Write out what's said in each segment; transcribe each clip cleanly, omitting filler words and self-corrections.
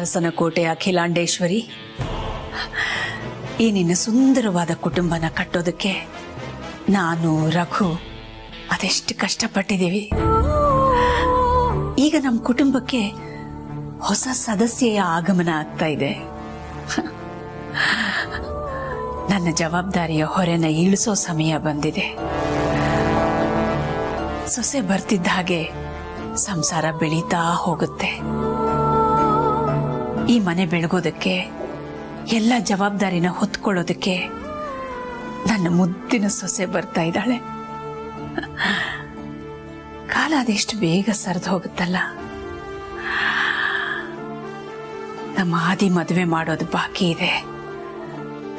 ಅರಸನಕೋಟೆ ಅಖಿಲಾಂಡೇಶ್ವರಿ, ಈ ನಿನ್ನ ಸುಂದರವಾದ ಕುಟುಂಬನ ಕಟ್ಟೋದಕ್ಕೆ ನಾನು ರಘು ಅದೆಷ್ಟು ಕಷ್ಟಪಟ್ಟಿದ್ದೀವಿ. ಈಗ ನಮ್ಮ ಕುಟುಂಬಕ್ಕೆ ಹೊಸ ಸದಸ್ಯೆಯ ಆಗಮನ ಆಗ್ತಾ ಇದೆ. ನನ್ನ ಜವಾಬ್ದಾರಿಯ ಹೊರೆನ ಇಳಿಸೋ ಸಮಯ ಬಂದಿದೆ. ಸೊಸೆ ಬರ್ತಿದ್ದ ಹಾಗೆ ಸಂಸಾರ ಬೆಳೀತಾ ಹೋಗುತ್ತೆ. ಈ ಮನೆ ಬೆಳಗೋದಕ್ಕೆ, ಎಲ್ಲ ಜವಾಬ್ದಾರಿನ ಹೊತ್ಕೊಳ್ಳೋದಕ್ಕೆ ನನ್ನ ಮುದ್ದಿನ ಸೊಸೆ ಬರ್ತಾ ಇದ್ದಾಳೆ. ಕಾಲ ಅದೆಷ್ಟು ಬೇಗ ಸರಿದು ಹೋಗುತ್ತಲ್ಲ. ನಮ್ಮ ಆದಿ ಮದುವೆ ಮಾಡೋದು ಬಾಕಿ ಇದೆ.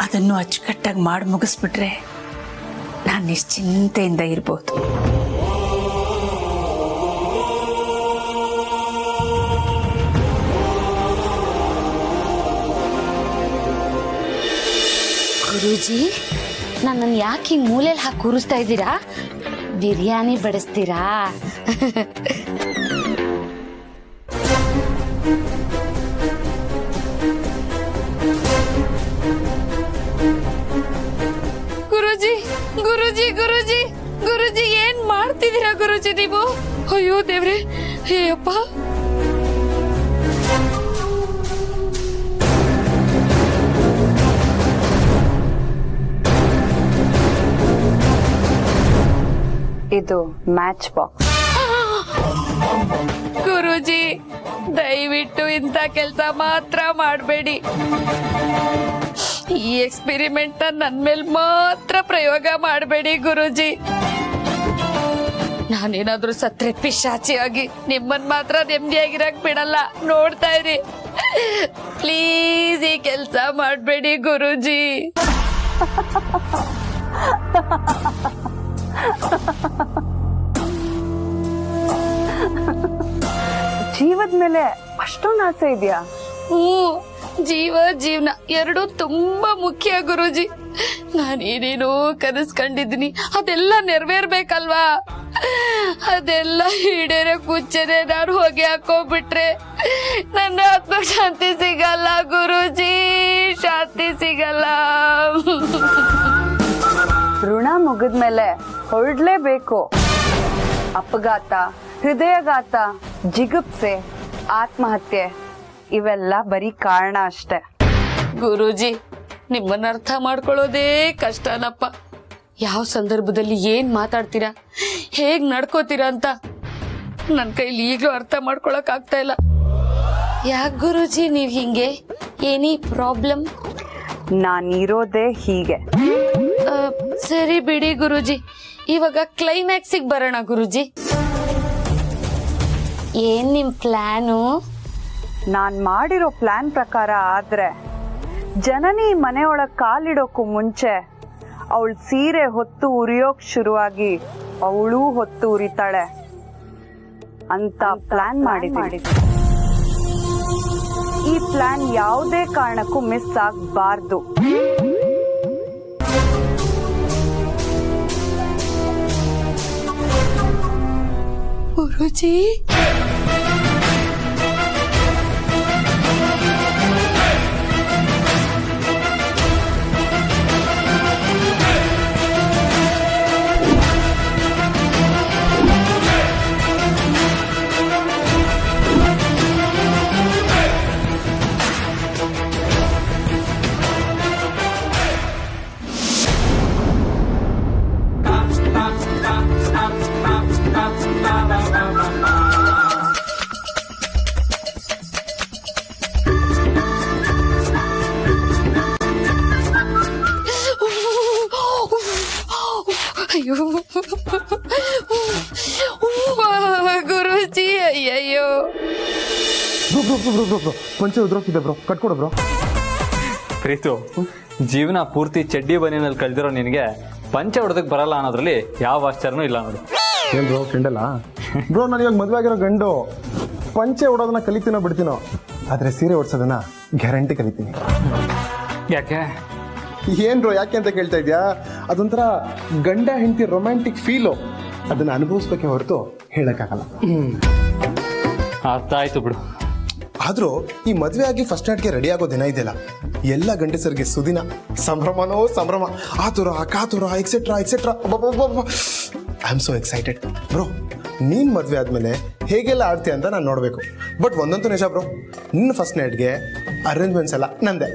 ಅದನ್ನು ಅಚ್ಚುಕಟ್ಟಾಗಿ ಮಾಡಿ ಮುಗಿಸ್ಬಿಟ್ರೆ ನಾನು ನಿಶ್ಚಿಂತೆಯಿಂದ ಇರ್ಬೋದು. ಗುರೂಜಿ, ನನ್ನನ್ನು ಯಾಕೆ ಹಿಂಗೆ ಮೂಲೆಯಲ್ಲಿ ಹಾಕಿ ಕೂರಿಸ್ತಾ ಇದ್ದೀರಾ? ಬಿರಿಯಾನಿ ಬಡಿಸ್ತೀರಾ? ಗುರೂಜಿ, ಗುರೂಜಿ, ಗುರೂಜಿ, ಗುರೂಜಿ, ಏನ್ ಮಾಡ್ತಿದ್ದೀರಾ ಗುರೂಜಿ ನೀವು? ಅಯ್ಯೋ ದೇವ್ರೆ, ಅಯ್ಯಪ್ಪ. ಇದು ಮ್ಯಾಚ್ ಬಾಕ್ಸ್. ಗುರೂಜಿ, ದಯವಿಟ್ಟು ಇಂಥ ಕೆಲಸ ಮಾತ್ರ ಮಾಡಬೇಡಿ. ಈ ಎಕ್ಸ್ಪೆರಿಮೆಂಟ್ ನನ್ ಮೇಲೆ ಮಾತ್ರ ಪ್ರಯೋಗ ಮಾಡಬೇಡಿ ಗುರೂಜಿ. ನಾನೇನಾದ್ರೂ ಸತ್ರೆ ಪಿಶಾಚಿಯಾಗಿ ನಿಮ್ಮನ್ ಮಾತ್ರ ನೆಮ್ಮದಿಯಾಗಿರಕ್ ಬಿಡಲ್ಲ. ನೋಡ್ತಾ ಇರಿ ಪ್ಲೀಸ್, ಈ ಕೆಲಸ ಮಾಡಬೇಡಿ ಗುರೂಜಿ. ಜೀವದ ಮೇಲೆ ಅಷ್ಟೊಂದು ಆಸೆ ಇದೆಯಾ? ಜೀವ ಜೀವನ ಎರಡೂ ತುಂಬಾ ಮುಖ್ಯ ಗುರೂಜಿ. ನಾನೇನೇನೋ ಕನಸು ಕಂಡಿದ್ದೀನಿ, ಅದೆಲ್ಲ ನೆರವೇರ್ಬೇಕಲ್ವಾ? ಅದೆಲ್ಲ ಈಡೇರಕ್ ಮುಂಚೆನೆ ನಾನು ಹೊಗೆ ಹಾಕೋಬಿಟ್ರೆ ನನ್ನ ಆತ್ಮ ಶಾಂತಿ ಸಿಗಲ್ಲ ಗುರೂಜಿ, ಶಾಂತಿ ಸಿಗಲ್ಲ. ಋಣ ಮುಗಿದ್ಮೇಲೆ ಹೊರಡ್ಲೇಬೇಕು. ಅಪಘಾತ, ಹೃದಯಘಾತ, ಜಿಗುಪ್ಸೆ, ಆತ್ಮಹತ್ಯೆ ಇವೆಲ್ಲ ಬರೀ ಕಾರಣ ಅಷ್ಟೆ. ಗುರೂಜಿ, ನಿಮ್ಮನ್ನ ಅರ್ಥ ಮಾಡ್ಕೊಳ್ಳೋದೇ ಕಷ್ಟನಪ್ಪ. ಯಾವ ಸಂದರ್ಭದಲ್ಲಿ ಏನ್ ಮಾತಾಡ್ತೀರಾ, ಹೇಗ್ ನಡ್ಕೋತೀರಾ ಅಂತ ನನ್ನ ಕೈಲಿ ಈಗಲೂ ಅರ್ಥ ಮಾಡ್ಕೊಳಕ್ ಆಗ್ತಾ ಇಲ್ಲ. ಯಾಕೆ ಗುರೂಜಿ ನೀವ್ ಹಿಂಗೆ? ಏನಿ ಪ್ರಾಬ್ಲಮ್? ನಾನಿರೋದೇ ಹೀಗೆ. ಸರಿ ಬಿಡಿ ಗುರೂಜಿ, ಇವಾಗ ಕ್ಲೈಮ್ಯಾಕ್ಸಿಗೆ ಬರೋಣ ಗುರೂಜಿ. ಏನ್ ನಿಮ್ ಪ್ಲಾನು? ನಾನ್ ಮಾಡಿರೋ ಪ್ಲಾನ್ ಪ್ರಕಾರ ಆದ್ರೆ ಜನನಿ ಮನೆಯೊಳಗ್ ಕಾಲಿಡೋಕ್ಕೂ ಮುಂಚೆ ಅವಳ ಸೀರೆ ಹೊತ್ತು ಉರಿಯೋಕ್ ಶುರುವಾಗಿ ಅವಳು ಹೊತ್ತು ಉರಿತಾಳೆ ಅಂತ ಪ್ಲಾನ್ ಮಾಡಿದ್ದೀನಿ. ಈ ಪ್ಲಾನ್ ಯಾವುದೇ ಕಾರಣಕ್ಕೂ ಮಿಸ್ ಆಗ್ಬಾರ್ದು. ಗುರೂಜಿ, ಅಯ್ಯೋ ಗುರೂಜಿ, ಅಯ್ಯಯ್ಯೋ. ಪಂಚೆ ಉದ್ರೋಗ್ತಿದೆ ಬ್ರೋ, ಕಟ್ಕೊಡು ಬ್ರೋ. ಪ್ರೀತು, ಜೀವನ ಪೂರ್ತಿ ಚಡ್ಡಿ ಬನಿಯಲ್ಲಿ ಕಳೆದಿರೋ ನಿನಗೆ ಪಂಚೆ ಹೊಡೆದಕ್ಕೆ ಬರಲ್ಲ ಅನ್ನೋದ್ರಲ್ಲಿ ಯಾವ ಆಶ್ಚರ್ಯನೂ ಇಲ್ಲ ನೋಡು. ಏನ್ ಬ್ರೋ ಕೆಂಡಲ್ಲ ಬ್ರೋ, ನಾನು ಇವಾಗ ಮದುವೆ ಆಗಿರೋ ಗಂಡು ಪಂಚೆ ಉಡೋದನ್ನ ಕಲಿತೀನೋ ಬಿಡ್ತೀನೋ, ಆದ್ರೆ ಸೀರೆ ಓಡಿಸೋದನ್ನ ಗ್ಯಾರಂಟಿ ಕಲಿತೀನಿ. ಯಾಕೆ? ಏನ್ ಬ್ರೋ ಯಾಕೆ ಅಂತ ಕೇಳ್ತಾ ಇದ್ಯಾ? ಅದೊಂಥರ ಗಂಡ ಹೆಂಡತಿ ರೊಮ್ಯಾಂಟಿಕ್ ಫೀಲು, ಅದನ್ನ ಅನುಭವಿಸ್ಬೇಕೆ ಹೊರತು ಹೇಳಕ್ಕಾಗಲ್ಲ. ಅರ್ಥ ಆಯ್ತು ಬಿಡು. ಆದರೂ ಈ ಮದುವೆ ಆಗಿ ಫಸ್ಟ್ ನೈಟ್ಗೆ ರೆಡಿ ಆಗೋ ದಿನ ಇದೆಯಲ್ಲ, ಎಲ್ಲ ಗಂಡಸರಿಗೆ ಸುದಿನ, ಸಂಭ್ರಮನೋ ಸಂಭ್ರಮ, ಆತುರ ಕಾತುರ et cetera et cetera. I am so excited bro. ನೀನು ಮದುವೆ ಆದಮೇಲೆ ಹೇಗೆಲ್ಲ ಆಡ್ತೀಯ ಅಂತ ನಾನು ನೋಡಬೇಕು. ಬಟ್ ಒಂದಂತೂ ನಿಜ ಬ್ರೋ, ನಿನ್ನ ಫಸ್ಟ್ ನೈಟ್ಗೆ ಅರೇಂಜ್ಮೆಂಟ್ಸ್ ಎಲ್ಲ ನಂದೆ.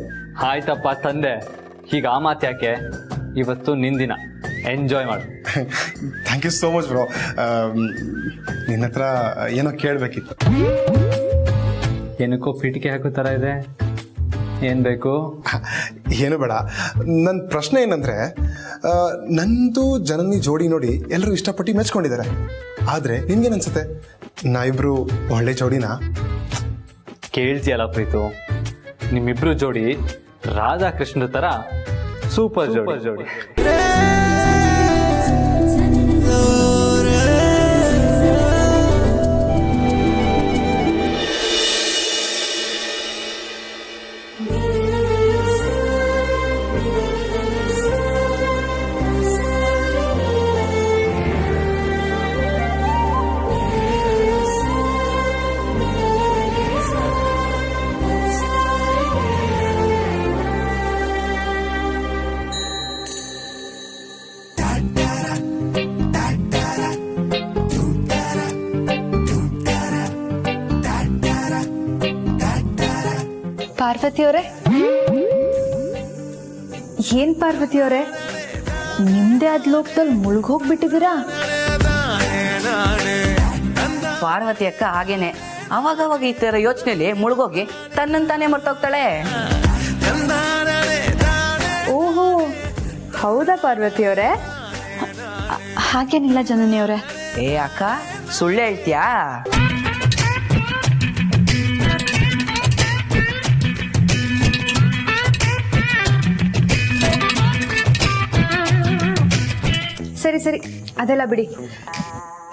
ಆಯ್ತಪ್ಪ ತಂದೆ, ಈಗ ಆ ಮಾತು ಯಾಕೆ? ಇವತ್ತು ನಿಂದಿನ, ಎಂಜಾಯ್ ಮಾಡು. Thank you so much bro. ನಿನ್ನ ಹತ್ರ ಏನೋ ಕೇಳಬೇಕಿತ್ತು. ಏನಕ್ಕೋ ಪೀಟಿಕೆ ಹಾಕೋ ಥರ ಇದೆ, ಏನು ಬೇಕು? ಏನು ಬೇಡ. ನನ್ನ ಪ್ರಶ್ನೆ ಏನಂದರೆ, ನಂದು ಜನನಿ ಜೋಡಿ ನೋಡಿ ಎಲ್ಲರೂ ಇಷ್ಟಪಟ್ಟು ಮೆಚ್ಕೊಂಡಿದ್ದಾರೆ. ಆದರೆ ನಿನ್ಗೇನು ಅನ್ಸುತ್ತೆ, ನಾವಿಬ್ರು ಒಳ್ಳೆ ಜೋಡಿನಾ? ಕೇಳ್ತೀಯಲ್ಲ ಪ್ರೀತು, ನಿಮ್ಮಿಬ್ರು ಜೋಡಿ ರಾಧಾಕೃಷ್ಣ ಥರ ಸೂಪರ್ ಜೋಡಿ. ಪಾರ್ವತಿಯವರೇ, ಏನ್ ಪಾರ್ವತಿಯವರೇ, ನಿಮ್ದೇ ಆದ ಲೋಕದಲ್ಲಿ ಮುಳುಗೋಗ್ಬಿಟ್ಟಿದ್ದೀರಾ? ಪಾರ್ವತಿ ಅಕ್ಕ ಹಾಗೇನೆ, ಅವಾಗವಾಗ ಈ ತರ ಯೋಚನೆಯಲ್ಲಿ ಮುಳುಗೋಗಿ ತನ್ನಂತಾನೆ ಮರ್ತೋಗ್ತಾಳೆ. ಓಹೋ, ಹೌದಾ ಪಾರ್ವತಿಯವರೇ? ಹಾಗೇನಿಲ್ಲ ಜನನಿಯವರೇ. ಏ ಅಕ್ಕ, ಸುಳ್ಳು ಹೇಳ್ತೀಯಾ? ಸರಿ ಸರಿ, ಅದೆಲ್ಲ ಬಿಡಿ.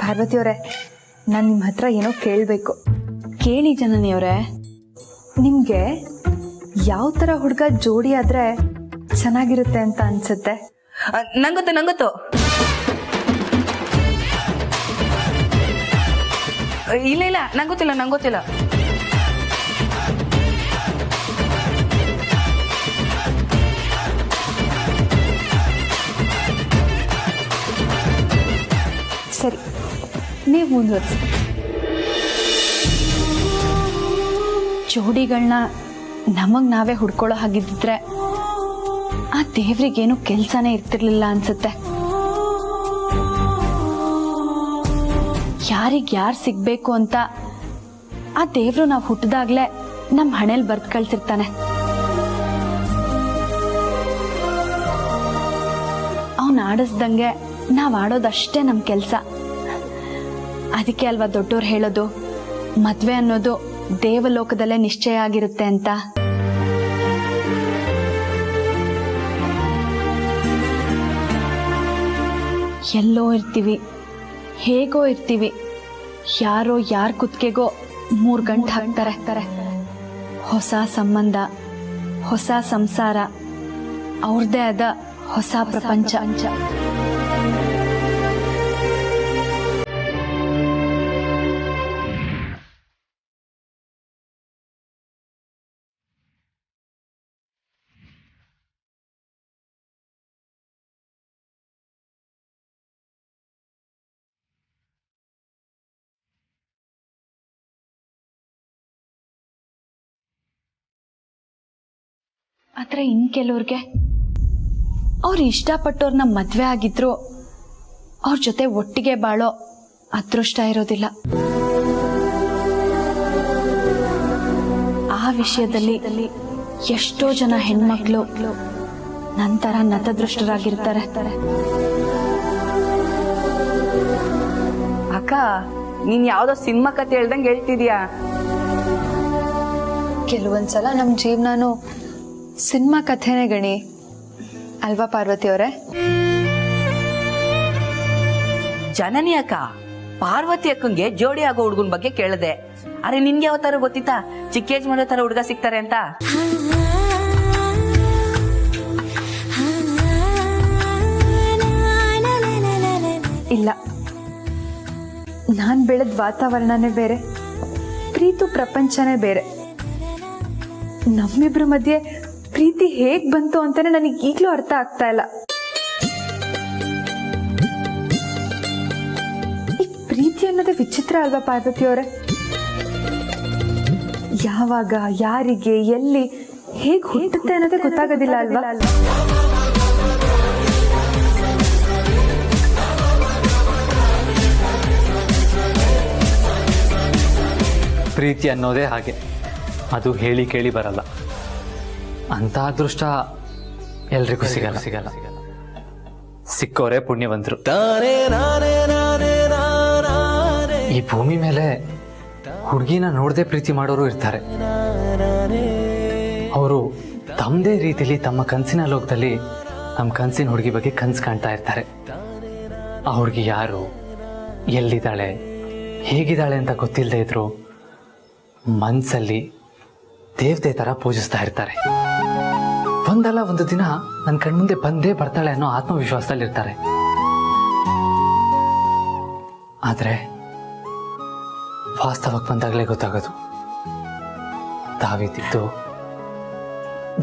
ಪಾರ್ವತಿಯವರೇ, ನಾನು ನಿಮ್ಮ ಹತ್ರ ಏನೋ ಕೇಳಬೇಕು. ಕೇಳಿ ಜನನಿಯವರೇ, ನಿಮಗೆ ಯಾವ ಥರ ಹುಡುಗ ಜೋಡಿ ಆದ್ರೆ ಚೆನ್ನಾಗಿರುತ್ತೆ ಅಂತ ಅನ್ಸುತ್ತೆ? ನಂಗೊತ್ತು. ಇಲ್ಲ ನಂಗೊತ್ತಿಲ್ಲ. ಸರಿ, ನೀವು ಮುಂದುವರಿಸಿ. ಜೋಡಿಗಳನ್ನ ನಮಗ್ ನಾವೇ ಹುಡ್ಕೊಳ್ಳೋ ಹಾಗಿದ್ದಿದ್ರೆ ಆ ದೇವ್ರಿಗೇನು ಕೆಲ್ಸನೇ ಇರ್ತಿರ್ಲಿಲ್ಲ ಅನ್ಸುತ್ತೆ. ಯಾರಿಗ್ ಯಾರು ಸಿಗ್ಬೇಕು ಅಂತ ಆ ದೇವ್ರು ನಾವು ಹುಟ್ಟಿದಾಗ್ಲೇ ನಮ್ಮ ಹಣೆಯಲ್ಲಿ ಬರ್ತ್ ಕಳ್ಸಿರ್ತಾನೆ. ಅವನ್ ಆಡಿಸ್ದಂಗೆ ನಾವ್ ಆಡೋದಷ್ಟೇ ನಮ್ ಕೆಲ್ಸ. ಅದಕ್ಕೆ ಅಲ್ವಾ ದೊಡ್ಡೋರು ಹೇಳೋದು, ಮದ್ವೆ ಅನ್ನೋದು ದೇವಲೋಕದಲ್ಲೇ ನಿಶ್ಚಯ ಆಗಿರುತ್ತೆ ಅಂತ. ಎಲ್ಲೋ ಇರ್ತೀವಿ, ಹೇಗೋ ಇರ್ತೀವಿ, ಯಾರೋ ಯಾರ ಕುತ್ತಿಗೆಗೋ 3 ಗಂಟೆ ಹಾಕ್ತಾರೆ. ಹೊಸ ಸಂಬಂಧ, ಹೊಸ ಸಂಸಾರ, ಅವ್ರದ್ದೇ ಆದ ಹೊಸ ಪ್ರಪಂಚ. ಆದ್ರೆ ಇನ್ ಕೆಲವ್ರಿಗೆ ಅವ್ರು ಇಷ್ಟಪಟ್ಟವ್ರನ್ನ ಮದ್ವೆ ಆಗಿದ್ರು ಅವ್ರ ಜೊತೆ ಒಟ್ಟಿಗೆ ಬಾಳೋ ಅದೃಷ್ಟ ಇರೋದಿಲ್ಲ. ಆ ವಿಷಯದಲ್ಲಿ ಎಷ್ಟೋ ಜನ ಹೆಣ್ಮಕ್ಳು ನಂತರ ನತದೃಷ್ಟರಾಗಿರ್ತಾರೆ. ಅಕ್ಕ, ನೀನ್ ಯಾವ್ದೋ ಸಿನಿಮಾ ಕತೆ ಹೇಳ್ದಂಗೆ ಹೇಳ್ತಿದ್ಯಾ? ಕೆಲವೊಂದ್ಸಲ ನಮ್ ಜೀವನನು ಸಿನಿಮಾ ಕಥೆನೇ ಗಣಿ ಅಲ್ವಾ ಪಾರ್ವತಿಯವರೇ? ಜನನಿ ಅಕ್ಕ, ಪಾರ್ವತಿ ಅಕ್ಕಂಗೆ ಜೋಡಿ ಆಗೋ ಹುಡುಗನ ಬಗ್ಗೆ ಕೇಳಿದೆ. ಅರೆ, ನಿನ್ಗೆ ಯಾವ ತರ ಗೊತ್ತಿತ್ತಾ ಚಿಕ್ಕ ಏಜ್ ಮಾಡೋ ತರ ಹುಡುಗ ಸಿಗ್ತಾರೆ ಅಂತ? ಇಲ್ಲ, ನಾನ್ ಬೆಳೆದ ವಾತಾವರಣನೇ ಬೇರೆ, ಪ್ರೀತು ಪ್ರಪಂಚನೇ ಬೇರೆ. ನಮ್ಮಿಬ್ರ ಮಧ್ಯೆ ಪ್ರೀತಿ ಹೇಗ್ ಬಂತು ಅಂತಾನೆ ನನಗೆ ಈಗಲೂ ಅರ್ಥ ಆಗ್ತಾ ಇಲ್ಲ. ಈ ಪ್ರೀತಿ ಅನ್ನೋದೇ ವಿಚಿತ್ರ ಅಲ್ವಾ ಪಾರ್ವತಿ ಅವರೇ? ಯಾವಾಗ, ಯಾರಿಗೆ, ಎಲ್ಲಿ, ಹೇಗ್ ಹುಟ್ಟುತ್ತೆ ಅನ್ನೋದೇ ಗೊತ್ತಾಗೋದಿಲ್ಲ ಅಲ್ವಾ? ಪ್ರೀತಿ ಅನ್ನೋದೇ ಹಾಗೆ, ಅದು ಹೇಳಿ ಕೇಳಿ ಬರಲ್ಲ. ಅಂಥ ಅದೃಷ್ಟ ಎಲ್ರಿಗೂ ಸಿಗಲ್ಲ. ಸಿಕ್ಕೋರೆ ಪುಣ್ಯವಂತರು. ಈ ಭೂಮಿ ಮೇಲೆ ಹುಡುಗಿನ ನೋಡದೆ ಪ್ರೀತಿ ಮಾಡೋರು ಇರ್ತಾರೆ. ಅವರು ತಮ್ಮದೇ ರೀತಿಯಲ್ಲಿ ತಮ್ಮ ಕನಸಿನ ಲೋಕದಲ್ಲಿ ನಮ್ಮ ಕನಸಿನ ಹುಡುಗಿ ಬಗ್ಗೆ ಕನಸು ಕಾಣ್ತಾ ಇರ್ತಾರೆ. ಆ ಹುಡುಗಿ ಯಾರು, ಎಲ್ಲಿದ್ದಾಳೆ, ಹೇಗಿದ್ದಾಳೆ ಅಂತ ಗೊತ್ತಿಲ್ಲದೆ ಇದ್ರು ಮನಸ್ಸಲ್ಲಿ ದೇವತೆ ಥರ ಪೂಜಿಸ್ತಾ ಇರ್ತಾರೆ. ಒಂದಲ್ಲ ಒಂದು ದಿನ ನನ್ನ ಕಣ್ಮುಂದೆ ಬಂದೇ ಬರ್ತಾಳೆ ಅನ್ನೋ ಆತ್ಮವಿಶ್ವಾಸದಲ್ಲಿರ್ತಾರೆ. ಆದರೆ ವಾಸ್ತವಕ್ಕೆ ಬಂದಾಗಲೇ ಗೊತ್ತಾಗೋದು ತಾವಿದ್ದು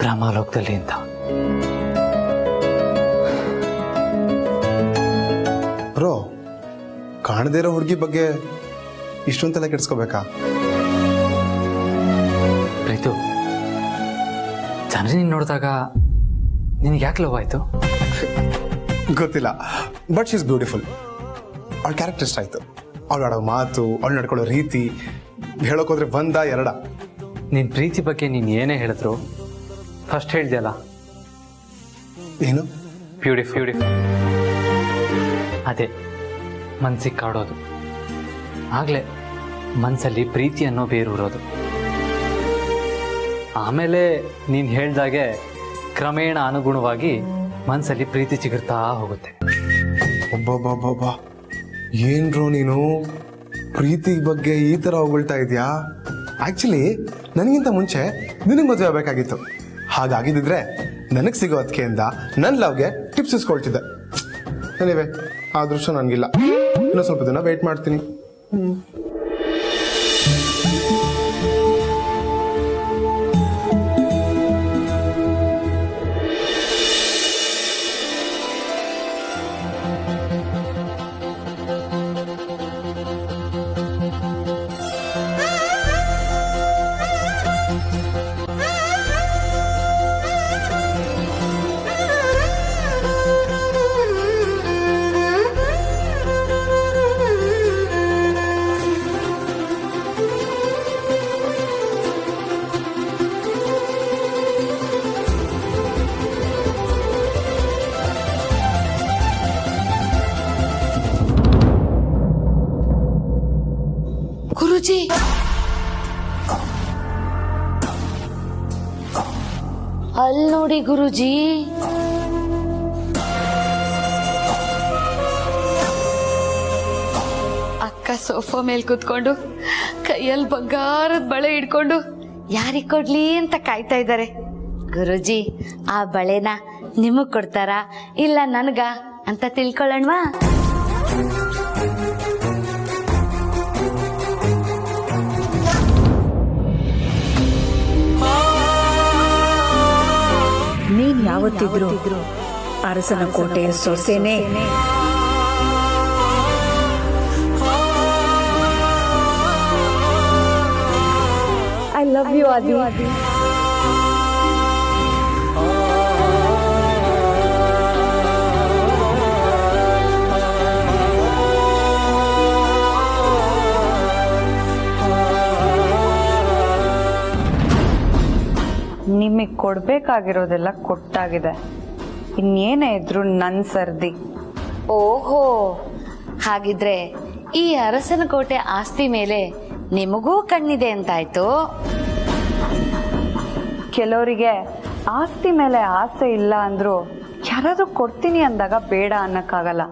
ಭ್ರಮಾಲೋಕದಲ್ಲಿ ಅಂತ. ಬ್ರೋ, ಕಾಣದೇ ಇರೋ ಹುಡುಗಿ ಬಗ್ಗೆ ಇಷ್ಟೊಂದೆಲ್ಲ ಕೆಡ್ಸ್ಕೋಬೇಕಾ? ಪ್ರೀತು, ಜನರು ನೀನು ನೋಡಿದಾಗ ನಿನಗೆ ಯಾಕೆ ಲವ್ ಆಯಿತು? ಗೊತ್ತಿಲ್ಲ, ಬಟ್ ಶಿ ಇಸ್ ಬ್ಯೂಟಿಫುಲ್. ಅವಳ ಕ್ಯಾರೆಕ್ಟರ್ ಇಷ್ಟ ಆಯಿತು. ಅವಳು ಆಡೋ ಮಾತು, ಅವಳು ನಡ್ಕೊಳ್ಳೋ ರೀತಿ, ಹೇಳೋಕೋದ್ರೆ ಒಂದ ಎರಡ. ನಿನ್ನ ಪ್ರೀತಿ ಬಗ್ಗೆ ನೀನು ಏನೇ ಹೇಳಿದ್ರು ಫಸ್ಟ್ ಹೇಳ್ದೆಯಲ್ಲ, ಏನು ಬ್ಯೂಟಿಫುಲ್, ಅದೇ ಮನ್ಸಿಗೆ ಕಾಡೋದು. ಆಗಲೇ ಮನಸ್ಸಲ್ಲಿ ಪ್ರೀತಿ ಅನ್ನೋ ಬೇರೂರೋದು. ಆಮೇಲೆ ನೀನು ಹೇಳ್ದಾಗೆ ಕ್ರಮೇಣ ಅನುಗುಣವಾಗಿ ಮನಸ್ಸಲ್ಲಿ ಪ್ರೀತಿ ಚಿಗುರ್ತಾ ಹೋಗುತ್ತೆ. ಒಬ್ಬೊಬ್ಬೊಬ್ಬೊಬ್ಬ, ಏನ್ರೋ ನೀನು ಪ್ರೀತಿ ಬಗ್ಗೆ ಈ ಥರ ಹೊಗಳ್ತಾ ಇದೆಯಾ? ಆ್ಯಕ್ಚುಲಿ ನನಗಿಂತ ಮುಂಚೆ ನಿನಗೆ ಮದುವೆ ಆಗಬೇಕಾಗಿತ್ತು. ಹಾಗಾಗಿದ್ದಿದ್ರೆ ನನಗೆ ಸಿಗೋ ಅದಕ್ಕೆಯಿಂದ ನನ್ನ ಲವ್ಗೆ ಟಿಪ್ಸ್ ಇಸ್ಕೊಳ್ತಿದ್ದೆ. ಎನಿವೆ, ಆ ದೃಶ್ಯ ನನಗಿಲ್ಲ. ಇನ್ನೂ ಸ್ವಲ್ಪ ದಿನ ವೆಯ್ಟ್ ಮಾಡ್ತೀನಿ. ಗುರುಜಿ, ಅಲ್ಲಿ ನೋಡಿ ಗುರುಜಿ. ಅಕ್ಕ ಸೋಫಾ ಮೇಲೆ ಕೂತ್ಕೊಂಡು ಕೈಯಲ್ಲಿ ಬಂಗಾರದ ಬಳೆ ಹಿಡ್ಕೊಂಡು ಯಾರಿಗ್ ಕೊಡ್ಲಿ ಅಂತ ಕಾಯ್ತಾ ಇದ್ದಾರೆ. ಗುರುಜಿ, ಆ ಬಳೆನ ನಿಮಗ್ ಕೊಡ್ತಾರಾ ಇಲ್ಲ ನನ್ಗ ಅಂತ ತಿಳ್ಕೊಳ್ಳೋಣವಾ? ನೀನ್ ಯಾವತ್ತಿದ್ರು ಅರಸನ ಕೋಟೆಯ ಸೊಸೆನೇ. ಐ ಲವ್ ಯು ಆದಿ. ನಿಮಗೆ ಕೊಡ್ಬೇಕಾಗಿರೋದೆಲ್ಲ ಕೊಟ್ಟಾಗಿದೆ. ಇನ್ನೇನೇ ಇದ್ರು ನನ್ ಸರ್ದಿ. ಓಹೋ, ಹಾಗಿದ್ರೆ ಈ ಅರಸನ ಕೋಟೆ ಆಸ್ತಿ ಮೇಲೆ ನಿಮಗೂ ಕಣ್ಣಿದೆ ಅಂತಾಯ್ತು. ಕೆಲವರಿಗೆ ಆಸ್ತಿ ಮೇಲೆ ಆಸೆ ಇಲ್ಲ ಅಂದ್ರು ಯಾರಾದ್ರೂ ಕೊಡ್ತೀನಿ ಅಂದಾಗ ಬೇಡ ಅನ್ನಕ್ಕಾಗಲ್ಲ.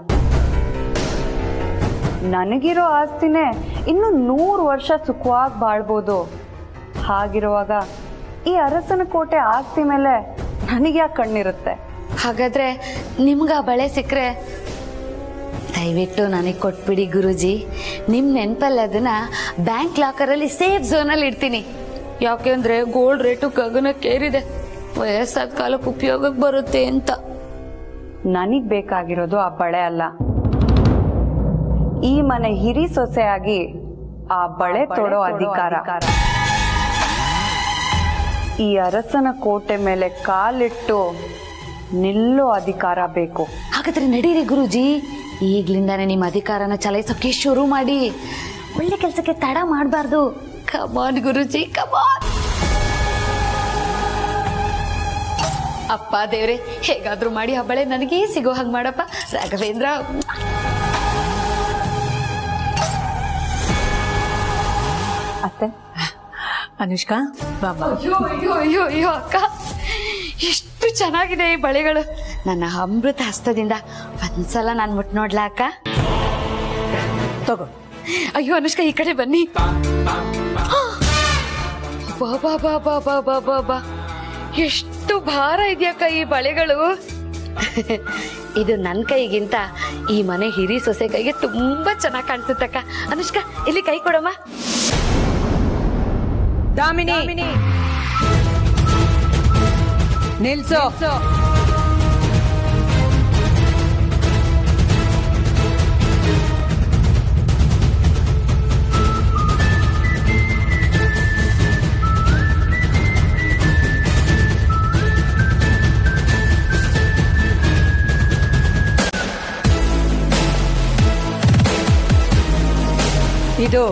ನನಗಿರೋ ಆಸ್ತಿನೇ ಇನ್ನು 100 ವರ್ಷ ಸುಖವಾಗಿ ಬಾಳ್ಬೋದು. ಹಾಗಿರುವಾಗ ಈ ಅರಸನ ಕೋಟೆ ಆಸ್ತಿ ಮೇಲೆ ನನಗ್ಯಾಕೆ ಕಣ್ಣಿರುತ್ತೆ? ಹಾಗಾದ್ರೆ ನಿಮ್ಗ ಆ ಬಳೆ ಸಿಕ್ಕರೆ ದಯವಿಟ್ಟು ನನಗೆ ಕೊಟ್ಬಿಡಿ ಗುರುಜಿ. ನಿಮ್ ನೆನಪಲ್ಲಿ ಅದನ್ನ ಬ್ಯಾಂಕ್ ಲಾಕರಲ್ಲಿ ಸೇಫ್ ಝೋನಲ್ಲಿ ಇಡ್ತೀನಿ. ಯಾಕೆಂದ್ರೆ ಗೋಲ್ಡ್ ರೇಟು ಗಗನಕ್ಕೇರಿದೆ. ವಯಸ್ಸಾದ ಕಾಲಕ್ಕೆ ಉಪಯೋಗಕ್ಕೆ ಬರುತ್ತೆ ಅಂತ. ನನಗ್ ಬೇಕಾಗಿರೋದು ಆ ಬಳೆ ಅಲ್ಲ, ಈ ಮನೆ ಹಿರಿ ಸೊಸೆಯಾಗಿ ಆ ಬಳೆ ತೊಡೋ ಅಧಿಕಾರ. ಈ ಅರಸನ ಕೋಟೆ ಮೇಲೆ ಕಾಲಿಟ್ಟು ನಿಲ್ಲೋ ಅಧಿಕಾರ ಬೇಕು. ಹಾಗಾದ್ರೆ ನಡೀರಿ ಗುರೂಜಿ, ಈಗ್ಲಿಂದಾನೆ ನಿಮ್ಮ ಅಧಿಕಾರನ ಚಲಾಯಿಸೋಕೆ ಶುರು ಮಾಡಿ. ಒಳ್ಳೆ ಕೆಲಸಕ್ಕೆ ತಡ ಮಾಡಬಾರ್ದು. ಕಮಾನ್ ಗುರುಜಿ, ಕಮಾನ್. ಅಪ್ಪ ದೇವ್ರೆ, ಹೇಗಾದ್ರೂ ಮಾಡಿ ಆ ಬಳೆ ನನಗೇ ಸಿಗೋ ಹಂಗ್ ಮಾಡಪ್ಪ. ರಾಘವೇಂದ್ರ. ಅತ್ತೆ, ಅನುಷ್ಕಾ ಬಾಬಾ. ಅಯ್ಯೋ ಅಯ್ಯೋ ಅಯ್ಯೋ ಅಯ್ಯೋ ಅಕ್ಕ, ಎಷ್ಟು ಚೆನ್ನಾಗಿದೆ ಈ ಬಳೆಗಳು. ನನ್ನ ಅಮೃತ ಹಸ್ತದಿಂದ ಒಂದ್ಸಲ ನಾನು ಮುಟ್ ನೋಡ್ಲಾ ಅಕ್ಕ? ತಗೋ. ಅಯ್ಯೋ ಅನುಷ್ಕಾ, ಈ ಕಡೆ ಬನ್ನಿ. ಬಾಬಾ ಬಾಬಾ ಬಾಬಾ ಬಾಬಾ, ಎಷ್ಟು ಭಾರ ಇದೆಯಕ್ಕ ಈ ಬಳೆಗಳು. ಇದು ನನ್ನ ಕೈಗಿಂತ ಈ ಮನೆ ಹಿರಿ ಸೊಸೆ ಕೈಗೆ ತುಂಬಾ ಚೆನ್ನಾಗಿ ಕಾಣಿಸುತ್ತಕ್ಕ. ಅನುಷ್ಕಾ, ಇಲ್ಲಿ ಕೈ ಕೊಡಮ್ಮ. ದಾಮಿನಿ, ನಿಲ್ಸು. ಇದು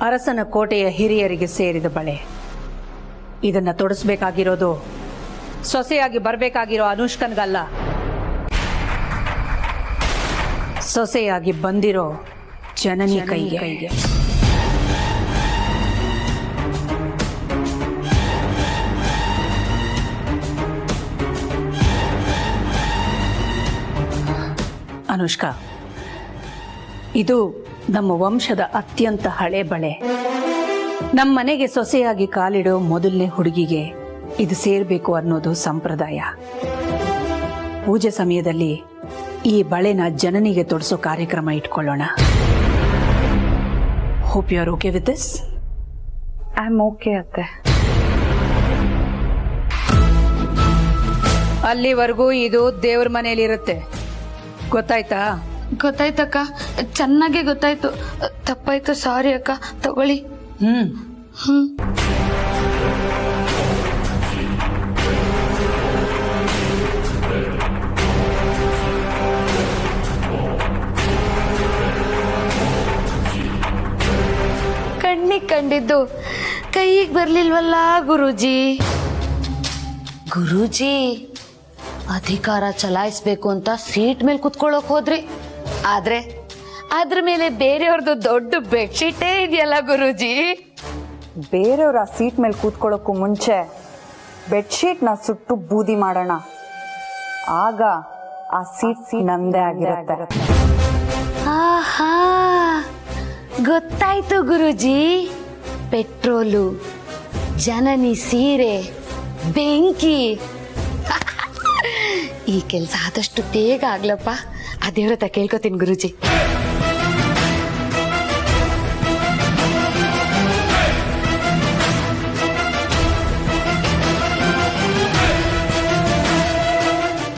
ಅರಸನ ಕೋಟೆಯ ಹಿರಿಯರಿಗೆ ಸೇರಿದ ಬಳೆ. ಇದನ್ನ ತೊಡಸ್ಬೇಕಾಗಿರೋದು ಸೊಸೆಯಾಗಿ ಬರಬೇಕಾಗಿರೋ ಅನುಷ್ಕನ್ಗಲ್ಲ, ಸೊಸೆಯಾಗಿ ಬಂದಿರೋ ಜನನಿ ಕೈಗೆ. ಅನುಷ್ಕಾ, ಇದು ನಮ್ಮ ವಂಶದ ಅತ್ಯಂತ ಹಳೆ ಬಳೆ. ನಮ್ಮ ಮನೆಗೆ ಸೊಸೆಯಾಗಿ ಕಾಲಿಡೋ ಮೊದಲನೇ ಹುಡುಗಿಗೆ ಇದು ಸೇರ್ಬೇಕು ಅನ್ನೋದು ಸಂಪ್ರದಾಯ. ಪೂಜೆ ಸಮಯದಲ್ಲಿ ಈ ಬಳೆನ ಜನನಿಗೆ ತೊಡಿಸೋ ಕಾರ್ಯಕ್ರಮ ಇಟ್ಕೊಳ್ಳೋಣ. Hope you are okay with this? I am okay ಅತ್ತೆ. ಅಲ್ಲಿವರೆಗೂ ಇದು ದೇವ್ರ ಮನೆಯಲ್ಲಿರುತ್ತೆ, ಗೊತ್ತಾಯ್ತಾ? ಗೊತ್ತಾಯ್ತಕ್ಕ, ಚೆನ್ನಾಗೆ ಗೊತ್ತಾಯ್ತು. ತಪ್ಪಾಯ್ತು, ಸಾರಿ ಅಕ್ಕ. ತಗೊಳ್ಳಿ. ಹ್ಮ್. ಕಣ್ಣಿಗೆ ಕಂಡಿದ್ದು ಕೈಗೆ ಬರ್ಲಿಲ್ವಲ್ಲ ಗುರೂಜಿ. ಗುರೂಜಿ, ಅಧಿಕಾರ ಚಲಾಯಿಸ್ಬೇಕು ಅಂತ ಸೀಟ್ ಮೇಲೆ ಕುತ್ಕೊಳ್ಳೋಕ್ ಹೋದ್ರಿ, ಆದ್ರೆ ಅದ್ರ ಮೇಲೆ ಬೇರೆಯವ್ರದ್ದು ದೊಡ್ಡ ಬೆಡ್ಶೀಟೇ ಇದೆಯಲ್ಲ ಗುರೂಜಿ. ಬೇರೆಯವ್ರ ಆ ಸೀಟ್ ಮೇಲೆ ಕೂತ್ಕೊಳ್ಳೋಕ್ಕೂ ಮುಂಚೆ ಬೆಡ್ಶೀಟ್ನ ಸುಟ್ಟು ಬೂದಿ ಮಾಡೋಣ, ಆಗ ಆ ಸೀಟ್ ನಂದೇ ಆಗಿರುತ್ತೆ. ಆಹಾ, ಗೊತ್ತಾಯ್ತು ಗುರೂಜಿ. ಪೆಟ್ರೋಲು, ಜನನಿ ಸೀರೆ, ಬೆಂಕಿ. ಈ ಕೆಲಸ ಆದಷ್ಟು ಬೇಗ ಆಗ್ಲಪ್ಪ. ಆ ದೇವ್ರ ಹತ್ರ ಕೇಳ್ಕೊತೀನಿ ಗುರೂಜಿ.